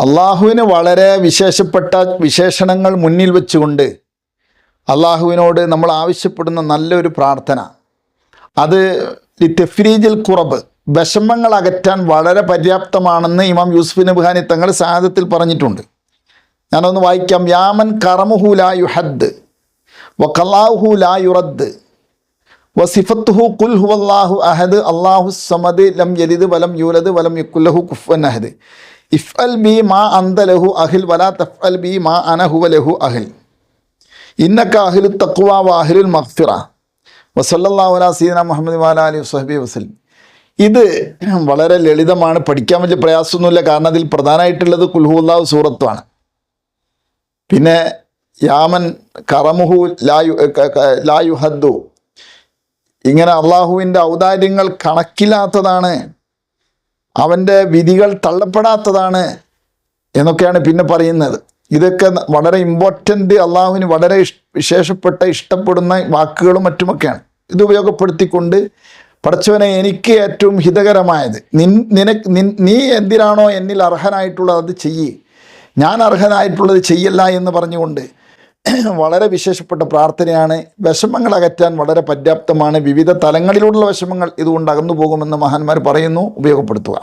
അള്ളാഹുവിന് വളരെ വിശേഷപ്പെട്ട വിശേഷണങ്ങൾ മുന്നിൽ വെച്ചുകൊണ്ട് അള്ളാഹുവിനോട് നമ്മൾ ആവശ്യപ്പെടുന്ന നല്ലൊരു പ്രാർത്ഥന, അത് തെഫ്രീജിൽ കുറബ്, വിഷമങ്ങൾ അകറ്റാൻ വളരെ പര്യാപ്തമാണെന്ന് ഇമാം യൂസുഫ് നബ്ഹാനി തങ്ങൾ സഹാദത്തിൽ പറഞ്ഞിട്ടുണ്ട്. ഞാനൊന്ന് വായിക്കാം. യാമൻ കറമുഹു ലാ യുഹദ് വഖലാഹു ലാ യുറദ് വസിഫത്തുഹു ഖുൽ ഹുവല്ലാഹു അഹദ് അല്ലാഹു സമദ് ലം യലിദ് വലം യൂലദ് വലം യകുൽ ലഹു കുഫുവൻ അഹദ് ഇഫ്അൽ ബി മാ അന്ത ലഹു അഹിൽ വലാ തഫ്അൽ ബി മാ അന ഹുവ ലഹു അഹിൽ ഇന്നക അഹ്ലു തഖ്വ വ അഹ്ലുൽ മഗ്ഫിറ വസല്ലല്ലാഹു അലാ സയ്യിദിനാ മുഹമ്മദ് വഅലാ ആലിഹി വസഹ്ബിഹി വസല്ലം. ഇത് വളരെ ലളിതമാണ്, പഠിക്കാൻ വലിയ പ്രയാസമൊന്നുമില്ല. കാരണം അതിൽ പ്രധാനമായിട്ടുള്ളത് ഖുൽ ഹുവല്ലാഹു സൂറത്താണ്. പിന്നെ യാമൻ കറമുഹു ലാ യുഹദ്ദു, ഇങ്ങനെ അള്ളാഹുവിൻ്റെ ഔദാര്യങ്ങൾ കണക്കില്ലാത്തതാണ്, അവൻ്റെ വിധികൾ തള്ളപ്പെടാത്തതാണ് എന്നൊക്കെയാണ് പിന്നെ പറയുന്നത്. ഇതൊക്കെ വളരെ ഇമ്പോർട്ടൻ്റ്, അള്ളാഹുവിന് വളരെ വിശേഷപ്പെട്ട ഇഷ്ടപ്പെടുന്ന വാക്കുകളും മറ്റുമൊക്കെയാണ്. ഇത് ഉപയോഗപ്പെടുത്തിക്കൊണ്ട് പടച്ചവനെ എനിക്ക് ഏറ്റവും ഹിതകരമായത് നീ എന്തിനാണോ എന്നിൽ അർഹനായിട്ടുള്ളത് അത് ചെയ്യ്, ഞാൻ അർഹനായിട്ടുള്ളത് ചെയ്യല്ല എന്ന് പറഞ്ഞുകൊണ്ട് വളരെ വിശേഷപ്പെട്ട പ്രാർത്ഥനയാണ്. വിഷമങ്ങൾ അകറ്റാൻ വളരെ പര്യാപ്തമാണ്. വിവിധ തലങ്ങളിലുള്ള വിഷമങ്ങൾ ഇതുകൊണ്ട് അകന്നു പോകുമെന്ന് മഹാന്മാർ പറയുന്നു. ഉപയോഗപ്പെടുത്തുക.